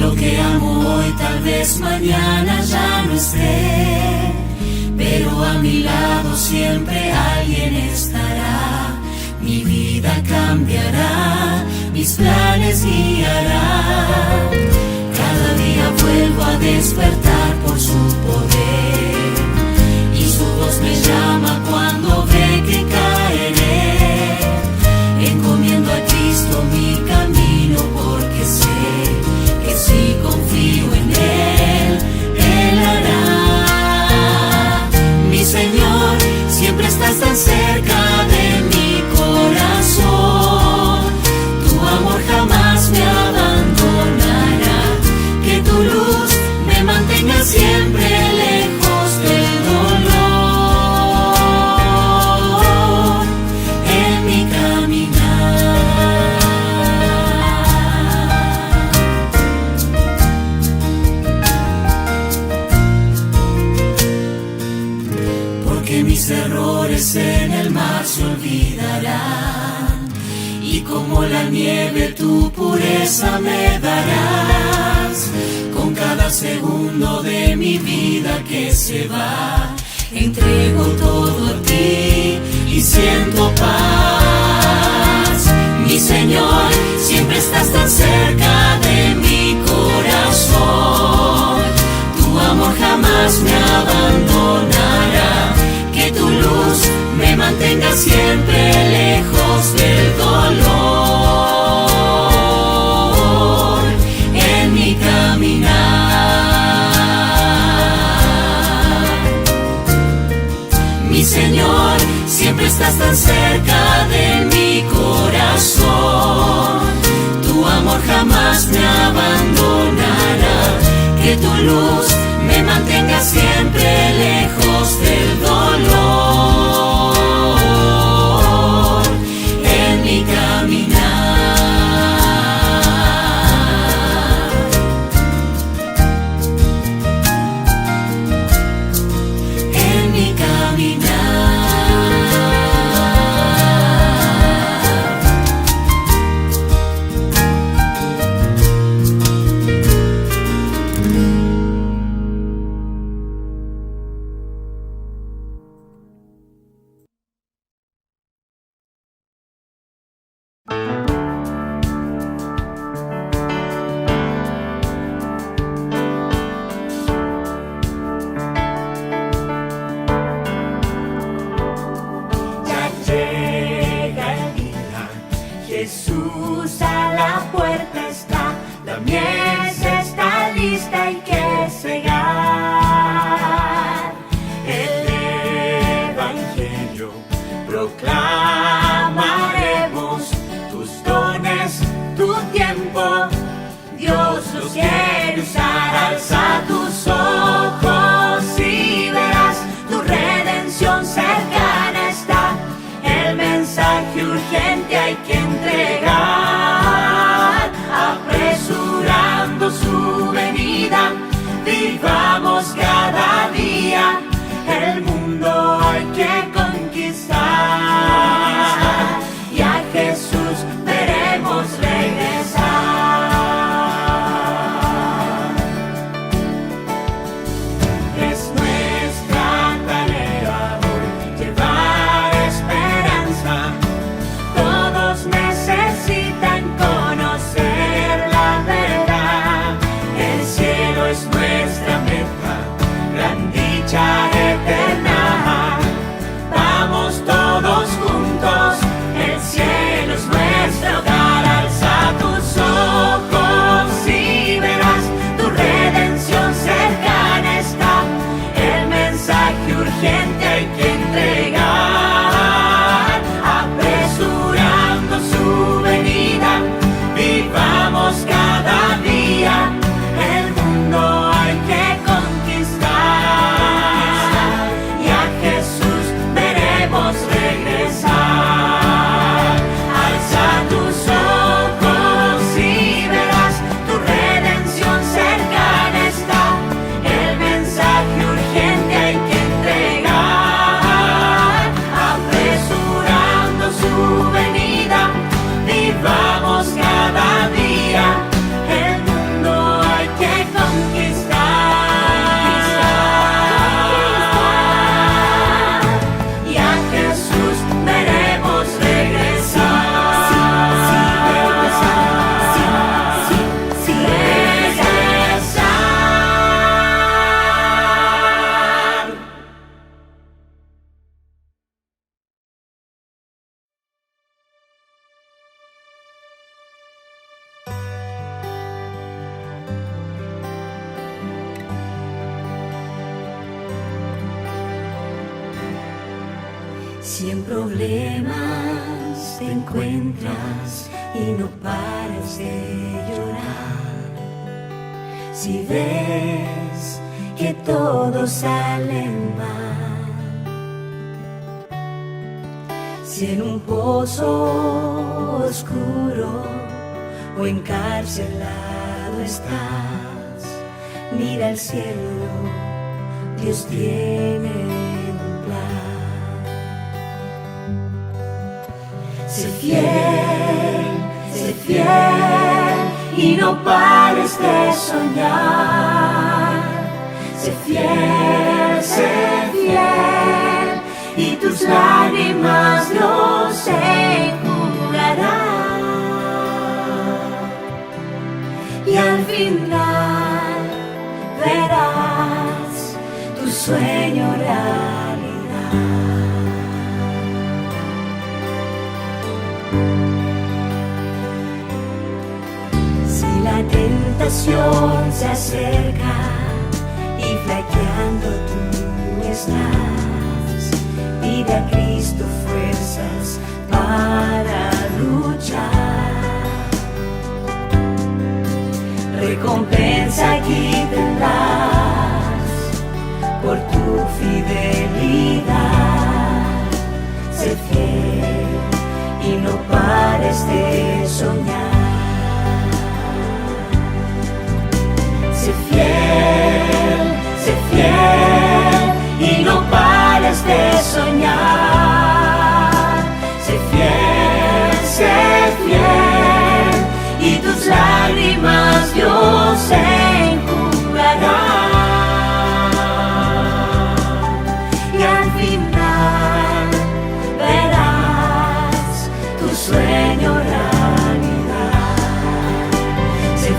Lo que amo hoy tal vez mañana ya no esté, pero a mi lado siempre alguien estará. Mi vida cambiará, mis planes guiará. Cada día vuelvo a despertar por su poder, y su voz me llama cuando ve que caeré. Encomiendo a Cristo mi camino, porque sé que si confío en Él, Él hará. Mi Señor, siempre estás tan cerca de mi corazón. Tu amor jamás me abandonará. Que tu luz me mantenga siempre lejos del dolor en mi caminar. Porque mis errores en el mar se olvidarán, y como la nieve tu pureza me darás. Con cada segundo de mi vida que se va, entrego todo a ti y siento paz. Mi Señor, siempre estás tan cerca de mi corazón. Tu amor jamás me abandonará. Que tu luz me mantenga siempre lejos del dolor en mi caminar. Mi Señor, siempre estás tan cerca de mi corazón. Tu amor jamás me abandonará. Que tu luz me mantenga siempre lejos del dolor en mi caminar. En mi caminar. Jesús a la puerta está, la mies está lista, hay que cegar. El Evangelio proclamaremos, tus dones, tu tiempo, Dios los quiere usar. Alza tus ojos y verás, tu redención cercana está. El mensaje urgente hay que entregar, apresurando su venida. Vivamos cada día, el mundo hay que conquistar, y a Jesús veremos regresar. Es nuestra tarea hoy llevar esperanza. Todos necesitan conocer la verdad. El cielo es nuestra meta, gran dicha eterna. Si en problemas te encuentras y no paras de llorar, si ves que todo sale mal, si en un pozo oscuro o encarcelado estás, mira al cielo, Dios tiene un plan. Sé fiel y no pares de soñar. Sé fiel y tus lágrimas Dios enjugará. Y al final verás tu sueño realidad. Si la tentación se acerca y flaqueando tú estás, pide a Cristo fuerzas para luchar. Recompensa aquí tendrás por tu fidelidad. Sé fiel y no pares de soñar. Sé fiel y no pares de soñar. Sé fiel y tus lágrimas Dios enjugará. Y al final verás tu sueño realidad. Sé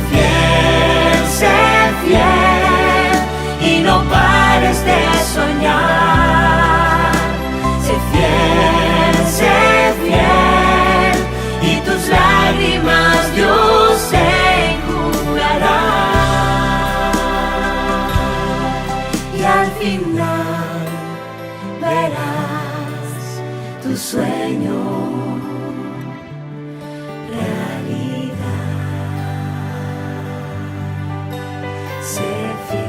fiel y no pares de soñar. Sé fiel y tus lágrimas Dios enjugará. Y al final verás tu sueño realidad. Sé fiel,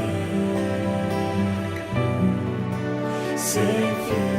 sé fiel.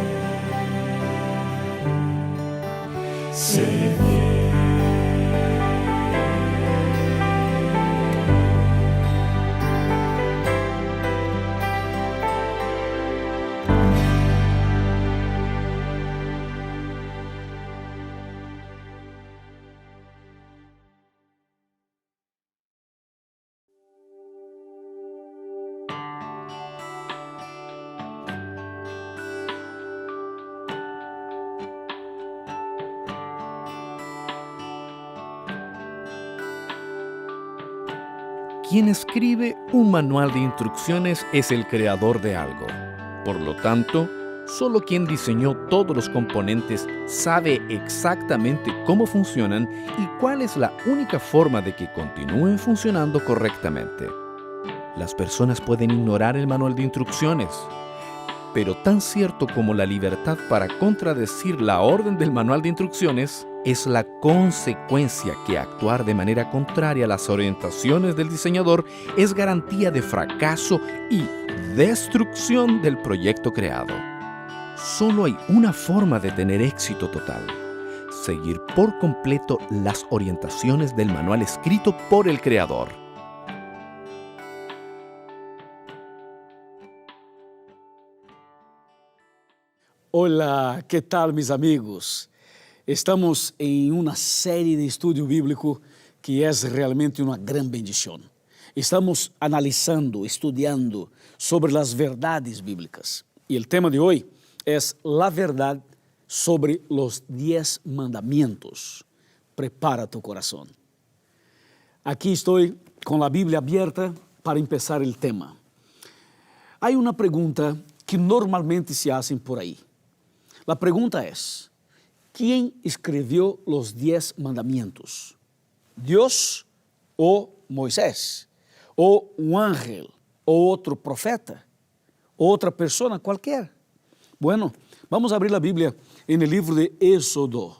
Quien escribe un manual de instrucciones es el creador de algo. Por lo tanto, solo quien diseñó todos los componentes sabe exactamente cómo funcionan y cuál es la única forma de que continúen funcionando correctamente. Las personas pueden ignorar el manual de instrucciones, pero tan cierto como la libertad para contradecir la orden del manual de instrucciones, es la consecuencia que actuar de manera contraria a las orientaciones del diseñador es garantía de fracaso y destrucción del proyecto creado. Solo hay una forma de tener éxito total: seguir por completo las orientaciones del manual escrito por el creador. Olá, que tal, meus amigos? Estamos em uma série de estudo bíblico que é realmente uma grande bendição. Estamos analisando, estudando sobre as verdades bíblicas. E o tema de hoje é a verdade sobre os 10 mandamentos. Prepara tu coração. Aqui estou com a Bíblia aberta para começar o tema. Há uma pergunta que normalmente se hacen por aí. A pergunta é: ¿quién escribió los 10 mandamientos? ¿Dios o Moisés? ¿O un ángel? ¿O otro profeta? ¿O otra persona cualquier? Bueno, vamos a abrir la Biblia en el libro de Éxodo.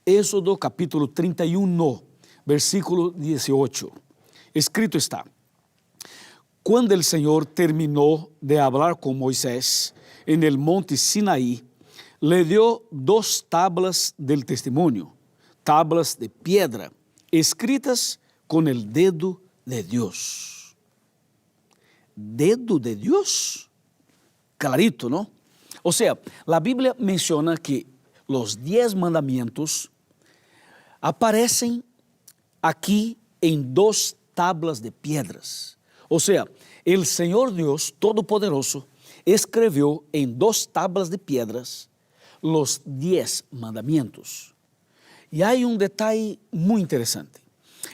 Éxodo capítulo 31, versículo 18. Escrito está: Cuando el Señor terminó de hablar con Moisés en el monte Sinaí, le dio 2 tablas del testimonio, tablas de piedra, escritas con el dedo de Dios. ¿Dedo de Dios? Clarito, ¿no? O sea, la Biblia menciona que los 10 mandamientos aparecen aquí en 2 tablas de piedras. O sea, el Señor Dios Todopoderoso escribió en 2 tablas de piedras los 10 mandamientos. Y hay un detalle muy interesante.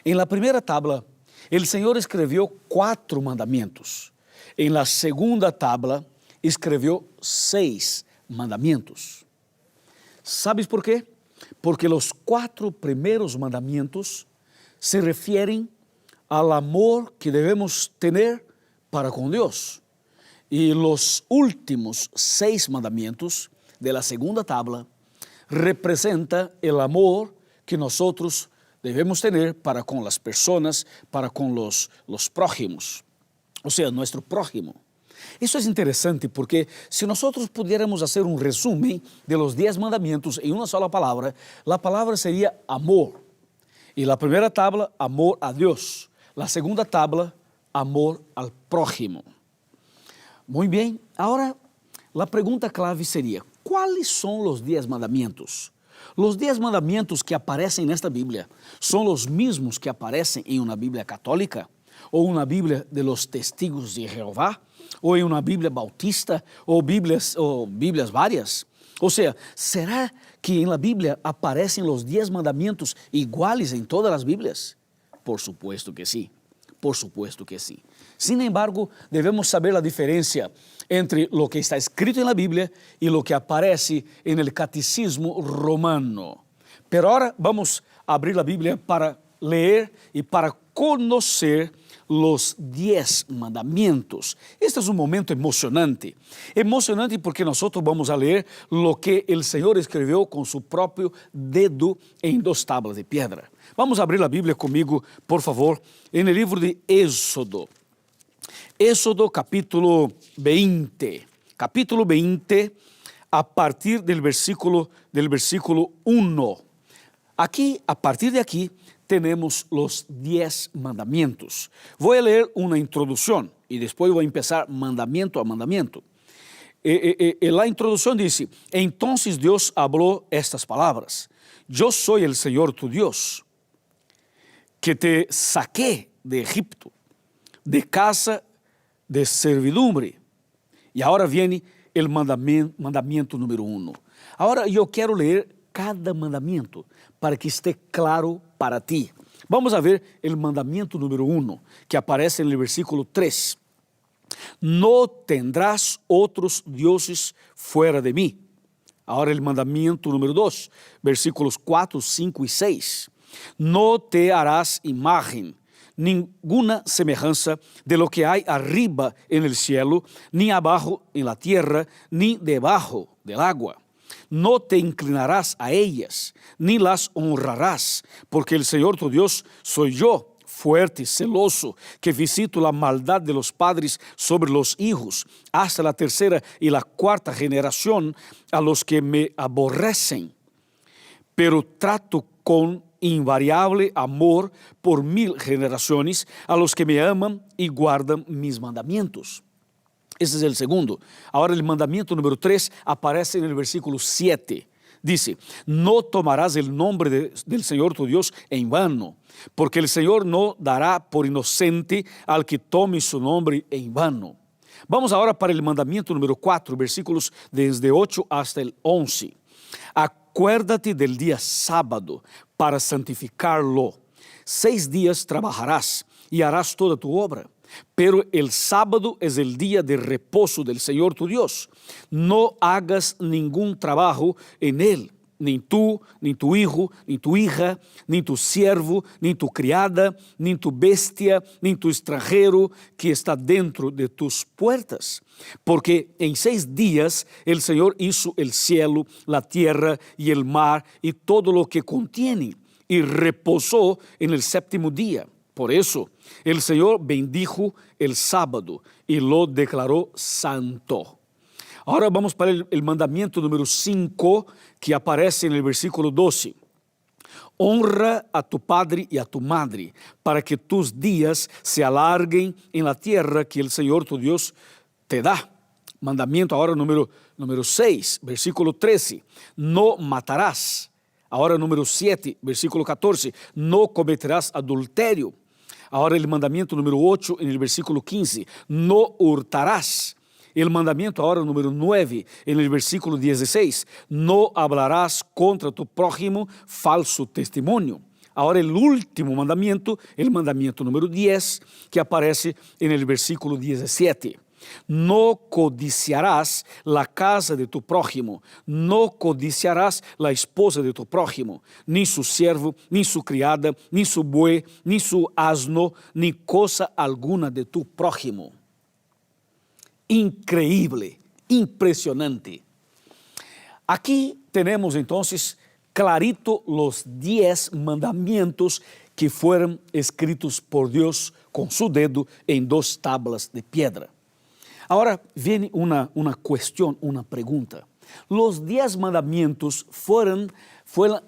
En la primera tabla, el Señor escribió 4 mandamientos. En la segunda tabla, escribió 6 mandamientos. ¿Sabes por qué? Porque los 4 primeros mandamientos se refieren al amor que debemos tener para con Dios. Y los últimos 6 mandamientos de la segunda tabla representan el amor que nosotros debemos tener para con las personas, para con los prójimos, o sea, nuestro prójimo. Eso es interesante porque si nosotros pudiéramos hacer un resumen de los 10 mandamientos en una sola palabra, la palabra sería amor. Y la primera tabla, amor a Dios. La segunda tabla, amor al prójimo. Muy bien, ahora la pregunta clave sería: ¿cuáles son los 10 mandamientos? Los 10 mandamientos que aparecen en esta Biblia son los mismos que aparecen en una Biblia católica, o una Biblia de los testigos de Jehová, o en una Biblia bautista, o Biblias varias. O sea, ¿será que en la Biblia aparecen los 10 mandamientos iguales en todas las Biblias? Por supuesto que sí, por supuesto que sí. Sin embargo, debemos saber la diferencia entre lo que está escrito en la Biblia y lo que aparece en el Catecismo Romano. Pero ahora vamos a abrir la Biblia para leer y para conocer los 10 mandamientos. Este es un momento emocionante. Emocionante porque nosotros vamos a leer lo que el Señor escribió con su propio dedo en 2 tablas de piedra. Vamos a abrir la Biblia conmigo, por favor, en el libro de Éxodo. Éxodo capítulo 20. Capítulo 20 a partir del versículo 1. Aquí, a partir de aquí, tenemos los 10 mandamientos. Voy a leer una introducción y después voy a empezar mandamiento a mandamiento. La introducción dice: Entonces Dios habló estas palabras: Yo soy el Señor tu Dios, que te saqué de Egipto, de casa de servidumbre. Y ahora viene el mandamiento número 1. Ahora yo quiero leer cada mandamiento para que esté claro para ti. Vamos a ver el mandamiento número 1, que aparece en el versículo 3. No tendrás otros dioses fuera de mí. Ahora el mandamiento número 2, versículos 4, 5 y 6. No te harás imagen, ninguna semejanza de lo que hay arriba en el cielo, ni abajo en la tierra, ni debajo del agua. No te inclinarás a ellas, ni las honrarás, porque el Señor tu Dios soy yo, fuerte y celoso, que visito la maldad de los padres sobre los hijos, hasta la 3ª y la 4ª generación a los que me aborrecen. Pero trato con invariable amor por 1000 generaciones a los que me aman y guardan mis mandamientos. Ese es el segundo. Ahora el mandamiento número 3 aparece en el versículo 7. Dice: no tomarás el nombre del Señor tu Dios en vano, porque el Señor no dará por inocente al que tome su nombre en vano. Vamos ahora para el mandamiento número 4, versículos desde 8 hasta el 11. Acuérdate del día sábado para santificarlo. 6 días trabajarás y harás toda tu obra, pero el sábado es el día de reposo del Señor tu Dios. No hagas ningún trabajo en él, nem tu, nem tu hijo, nem tu hija, nem tu siervo, nem tu criada, nem tu bestia, nem tu extranjero que está dentro de tus puertas. Porque en 6 días el Señor hizo el cielo, la tierra y el mar y todo lo que contienen, y reposó en el 7º día. Por eso el Señor bendijo el sábado y lo declaró santo. Ahora vamos para el mandamiento número 5 que aparece en el versículo 12. Honra a tu padre y a tu madre para que tus días se alarguen en la tierra que el Señor tu Dios te da. Mandamiento ahora número 6, versículo 13. No matarás. Ahora número 7, versículo 14. No cometerás adulterio. Ahora el mandamiento número 8 en el versículo 15. No hurtarás. El mandamiento ahora número 9 en el versículo 16. No hablarás contra tu prójimo falso testimonio. Ahora el último mandamiento, el mandamiento número 10, que aparece en el versículo 17. No codiciarás la casa de tu prójimo, no codiciarás la esposa de tu prójimo, ni su siervo, ni su criada, ni su buey, ni su asno, ni cosa alguna de tu prójimo. Increíble, impresionante. Aquí tenemos entonces clarito los 10 mandamientos que fueron escritos por Dios con su dedo en 2 tablas de piedra. Ahora viene una cuestión, una pregunta. Los 10 mandamientos fueron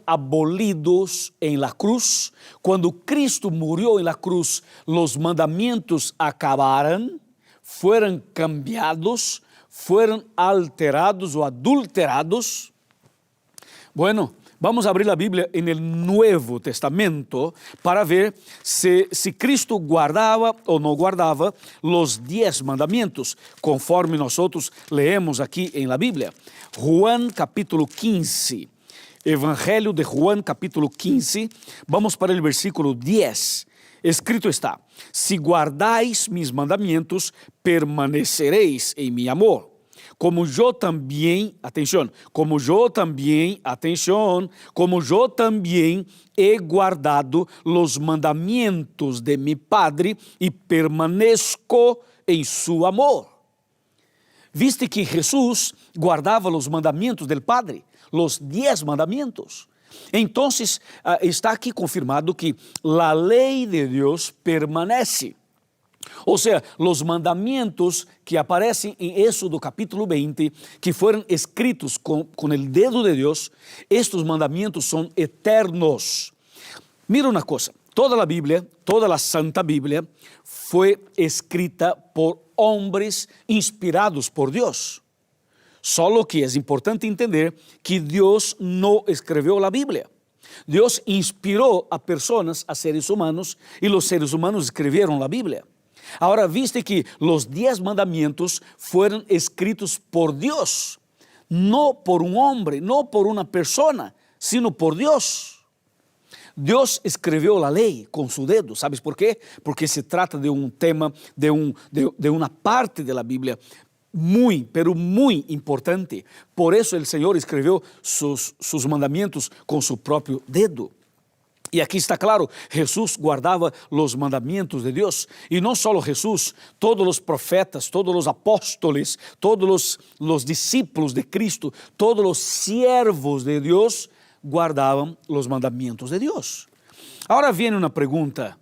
abolidos en la cruz. Cuando Cristo murió en la cruz, los mandamientos acabaron, fueron cambiados, fueron alterados o adulterados. Bueno, vamos a abrir la Biblia en el Nuevo Testamento para ver si Cristo guardaba o no guardaba los 10 mandamientos, conforme nosotros leemos aquí en la Biblia. Juan capítulo 15, Evangelio de Juan capítulo 15, vamos para el versículo 10. Escrito está: si guardáis mis mandamientos, permaneceréis en mi amor. Como yo también, atención, como yo también he guardado los mandamientos de mi Padre y permanezco en su amor. Viste que Jesús guardaba los mandamientos del Padre, los 10 mandamientos. Entonces, está aquí confirmado que la ley de Dios permanece. O sea, los mandamientos que aparecen en Éxodo capítulo 20, que fueron escritos con el dedo de Dios, estos mandamientos son eternos. Mira una cosa, toda la Biblia, toda la Santa Biblia fue escrita por hombres inspirados por Dios. Solo que es importante entender que Dios no escribió la Biblia. Dios inspiró a personas, a seres humanos, y los seres humanos escribieron la Biblia. Ahora, viste que los 10 mandamientos fueron escritos por Dios, no por un hombre, no por una persona, sino por Dios. Dios escribió la ley con su dedo. ¿Sabes por qué? Porque se trata de un tema, de una parte de la Biblia muy, pero muy importante. Por eso el Señor escribió sus mandamientos con su propio dedo. Y aquí está claro, Jesús guardaba los mandamientos de Dios. Y no solo Jesús, todos los profetas, todos los apóstoles, todos los discípulos de Cristo, todos los siervos de Dios guardaban los mandamientos de Dios. Ahora viene una pregunta.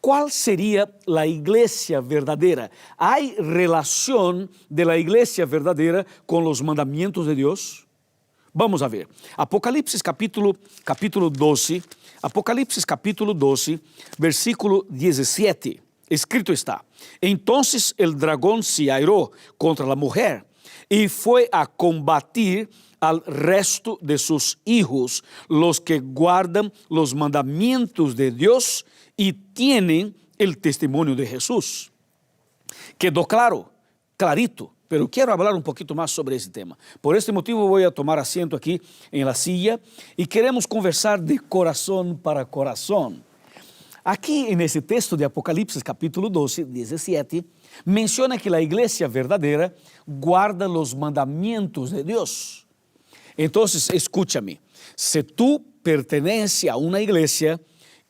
¿Cuál sería la iglesia verdadera? ¿Hay relación de la iglesia verdadera con los mandamientos de Dios? Vamos a ver, Apocalipsis capítulo 12, Apocalipsis capítulo 12, versículo 17, escrito está: entonces el dragón se airó contra la mujer y fue a combatir al resto de sus hijos, los que guardan los mandamientos de Dios y tienen el testimonio de Jesús. Quedó claro, clarito. Pero quiero hablar un poquito más sobre ese tema. Por este motivo voy a tomar asiento aquí en la silla y queremos conversar de corazón para corazón. Aquí en ese texto de Apocalipsis capítulo 12, 17, menciona que la iglesia verdadera guarda los mandamientos de Dios. Entonces, escúchame, si tú perteneces a una iglesia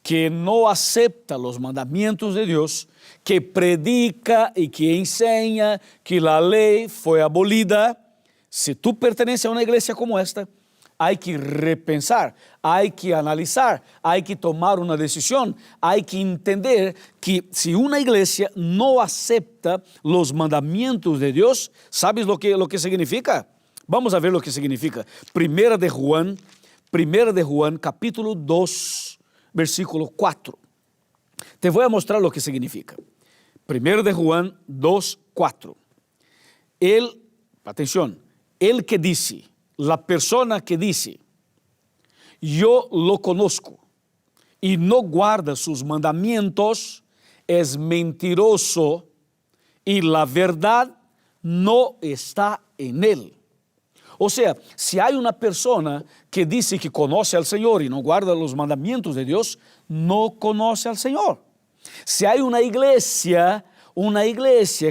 que no acepta los mandamientos de Dios, que predica y que enseña que la ley fue abolida, si tú perteneces a una iglesia como esta, hay que repensar, hay que analizar, hay que tomar una decisión, hay que entender que si una iglesia no acepta los mandamientos de Dios, ¿sabes lo que significa? Vamos a ver lo que significa. Primera de Juan capítulo 2, versículo 4. Te voy a mostrar lo que significa. Primera de Juan 2, 4. Atención, el que dice, la persona que dice, yo lo conozco y no guarda sus mandamientos, es mentiroso y la verdad no está en él. O sea, si hay una persona que dice que conoce al Señor y no guarda los mandamientos de Dios, no conoce al Señor. Si hay una iglesia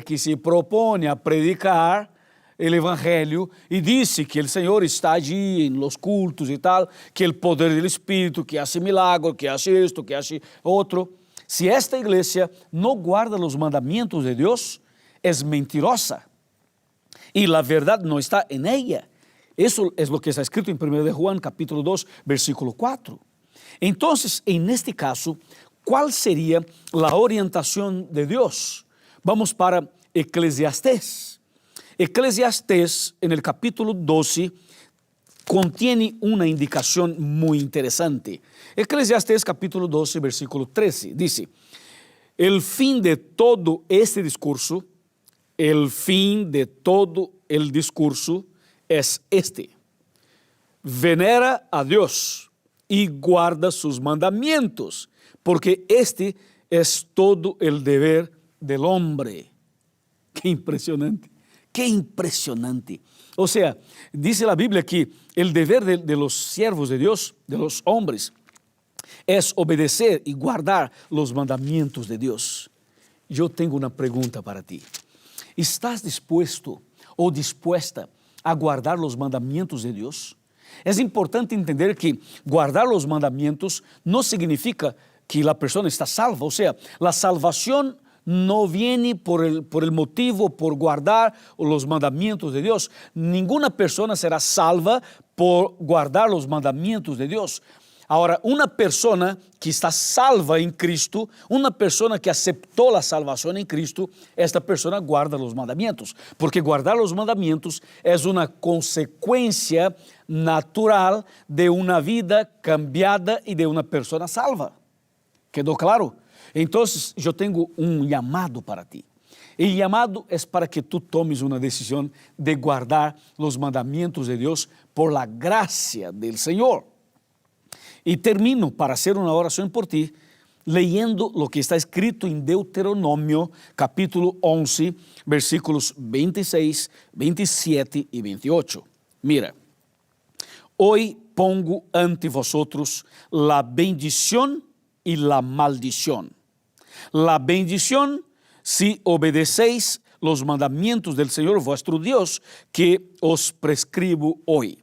que se propone a predicar el Evangelio y dice que el Señor está allí en los cultos y tal, que el poder del Espíritu, que hace milagros, que hace esto, que hace otro. Si esta iglesia no guarda los mandamientos de Dios, es mentirosa y la verdad no está en ella. Eso es lo que está escrito en 1 de Juan capítulo 2, versículo 4. Entonces, en este caso, ¿cuál sería la orientación de Dios? Vamos para Eclesiastés. Eclesiastés, en el capítulo 12, contiene una indicación muy interesante. Eclesiastés capítulo 12, versículo 13, dice, el fin de todo este discurso, el fin de todo el discurso es este: venera a Dios y guarda sus mandamientos, porque este es todo el deber del hombre. Qué impresionante, qué impresionante. O sea, dice la Biblia que el deber de los siervos de Dios, de los hombres, es obedecer y guardar los mandamientos de Dios. Yo tengo una pregunta para ti. ¿Estás dispuesto o dispuesta a guardar los mandamientos de Dios? Es importante entender que guardar los mandamientos no significa que la persona está salva. O sea, la salvación no viene por el motivo, por guardar los mandamientos de Dios. Ninguna persona será salva por guardar los mandamientos de Dios. Ahora, una persona que está salva en Cristo, una persona que aceptó la salvación en Cristo, esta persona guarda los mandamientos, porque guardar los mandamientos es una consecuencia natural de una vida cambiada y de una persona salva. ¿Quedó claro? Entonces, yo tengo un llamado para ti. El llamado es para que tú tomes una decisión de guardar los mandamientos de Dios por la gracia del Señor. Y termino para hacer una oración por ti, leyendo lo que está escrito en Deuteronomio, capítulo 11, versículos 26, 27 y 28. Mira, hoy pongo ante vosotros la bendición y la maldición. La bendición si obedecéis los mandamientos del Señor vuestro Dios que os prescribo hoy.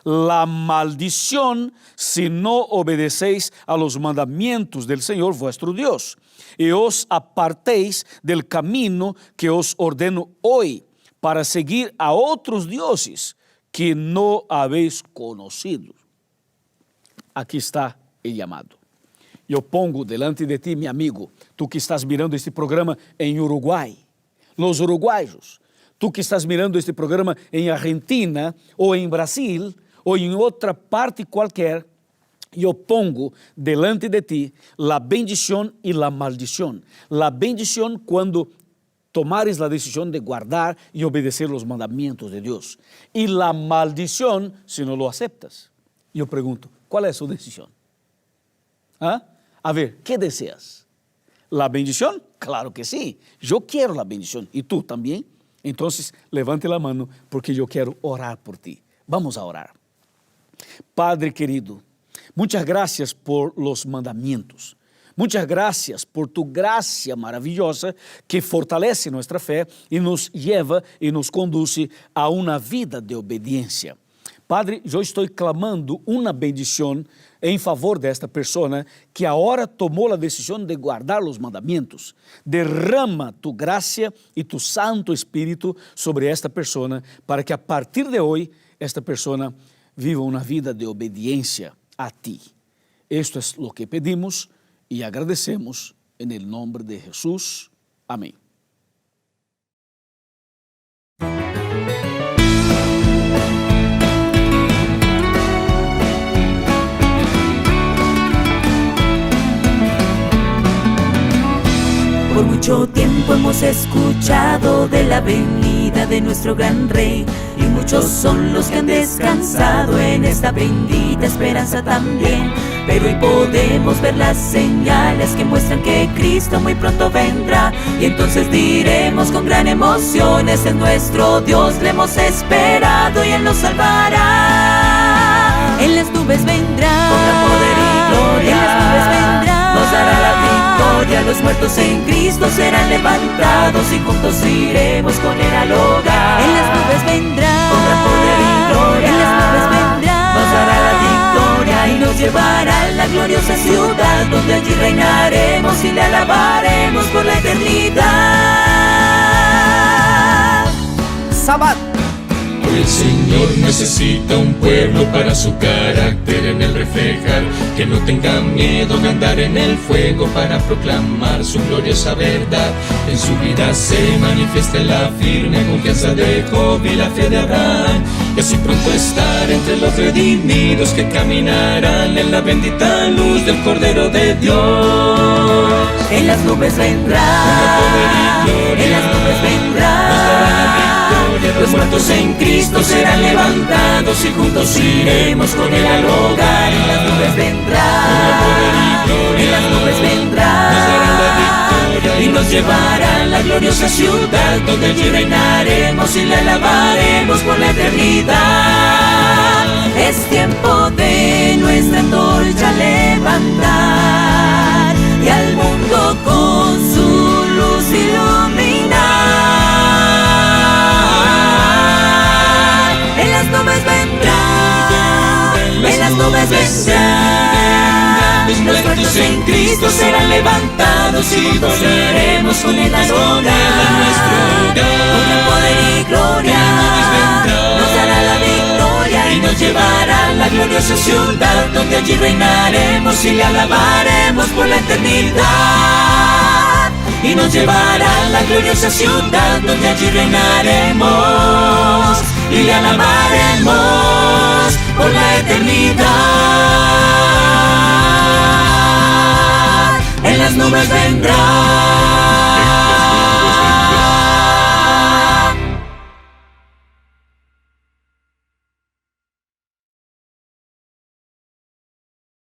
La maldición si no obedecéis a los mandamientos del Señor vuestro Dios y os apartéis del camino que os ordeno hoy para seguir a otros dioses que no habéis conocido. Aquí está el llamado. Yo pongo delante de ti, mi amigo, tú que estás mirando este programa en Uruguay, los uruguayos, tú que estás mirando este programa en Argentina o en Brasil, o en otra parte cualquier, yo pongo delante de ti la bendición y la maldición. La bendición cuando tomares la decisión de guardar y obedecer los mandamientos de Dios. Y la maldición si no lo aceptas. Yo pregunto, ¿cuál es su decisión? ¿Ah? A ver, ¿qué deseas? ¿La bendición? Claro que sí. Yo quiero la bendición. ¿Y tú también? Entonces, levante la mano porque yo quiero orar por ti. Vamos a orar. Padre querido, muchas gracias por los mandamientos. Muchas gracias por tu gracia maravillosa que fortalece nuestra fe y nos lleva y nos conduce a una vida de obediencia. Padre, eu estou clamando uma bendição em favor desta pessoa que agora tomou a decisão de guardar os mandamentos. Derrama tu graça e tu Santo Espírito sobre esta pessoa para que a partir de hoje esta pessoa viva uma vida de obediência a ti. Esto es lo que pedimos e agradecemos en el nombre de Jesús. Amém. Por mucho tiempo hemos escuchado de la venida de nuestro gran Rey, y muchos son los que han descansado en esta bendita esperanza también. Pero hoy podemos ver las señales que muestran que Cristo muy pronto vendrá, y entonces diremos con gran emoción: es nuestro Dios, le hemos esperado y Él nos salvará. En las nubes vendrá, con gran poder y gloria. En las nubes vendrá, nos dará la victoria. Los muertos en Cristo serán levantados y juntos iremos con Él al hogar. En las nubes vendrá, con gran poder y gloria. En las nubes vendrá, nos dará la victoria y nos llevará a la gloriosa ciudad, donde allí reinaremos y le alabaremos por la eternidad. Sabbat. El Señor necesita un pueblo para su carácter en el reflejar, que no tenga miedo de andar en el fuego para proclamar su gloriosa verdad. En su vida se manifiesta la firme confianza de Job y la fe de Abraham, y así pronto estar entre los redimidos que caminarán en la bendita luz del Cordero de Dios. En las nubes vendrá, en las nubes vendrá. Los muertos en Cristo serán levantados y juntos iremos con Él al hogar. En las nubes vendrá, en las nubes vendrá, y nos llevará a la gloriosa ciudad, donde allí reinaremos y le alabaremos por la eternidad. Es tiempo de nuestra antorcha levantar y al mundo con su luz iluminar. En las nubes vendrá, en las nubes vendrá. Los muertos en Cristo serán levantados y volveremos con Él al hogar. Con gran poder y gloria nos dará la victoria y nos llevará a la gloriosa ciudad, donde allí reinaremos y le alabaremos por la eternidad. Y nos llevará a la gloriosa ciudad, donde allí reinaremos y le alabaremos por la eternidad. En las nubes vendrá,